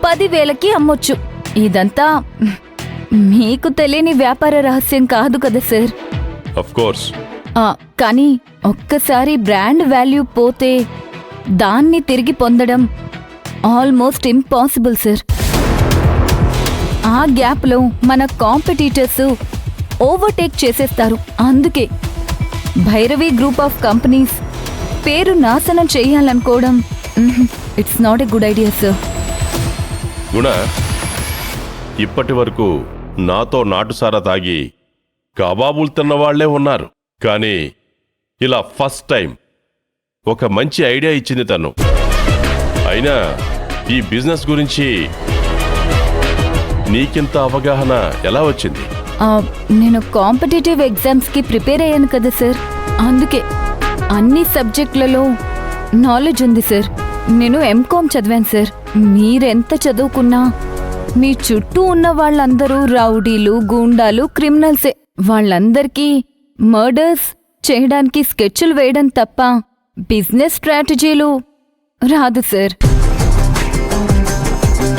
10,000కి అమ్మొచ్చు. ఇదంతా మీకు తెలియని వ్యాపార రహస్యం కాదు కదా సార్. Of course. కానీ ఒక్కసారి బ్రాండ్ వాల్యూ పోతే దాన్ని తిరిగి పొందడం ఆల్మోస్ట్ ఇంపాసిబుల్ సార్. ఆ గ్యాప్లో మన కాంపిటీటర్స్ ఓవర్టేక్ చేసేస్తారు. అందుకే భైరవి గ్రూప్ ఆఫ్ కంపెనీస్ పేరు నాశనం చేయాలనుకోవడం it's not a good idea sir. Guna, ఇప్పటి వరకు నాతో నాటుసారా తాగి కబాబులు తిన్నవాళ్లే ఉన్నారు. కానీ ఇలా ఫస్ట్ టైం ఒక మంచి ఐడియా ఇచ్చింది తను. అయినా ఈ బిజినెస్ గురించి నీకింత అవగాహన ఎలా వచ్చింది? నేను కాంపిటేటివ్ ఎగ్జామ్స్కి ప్రిపేర్ అయ్యాను కదా సార్. అందుకే అన్ని సబ్జెక్టులలో నాలెడ్జ్ ఉంది సార్. నేను ఎంకామ్ చదివాను సార్. మీరెంత చదువుకున్నా మీ చుట్టూ ఉన్న వాళ్ళందరూ రౌడీలు, గూండాలు, క్రిమినల్సే. వాళ్ళందరికీ మర్డర్స్ చేయడానికి స్కెచ్లు వేయడం తప్ప బిజినెస్ స్ట్రాటజీలు రాదు సార్.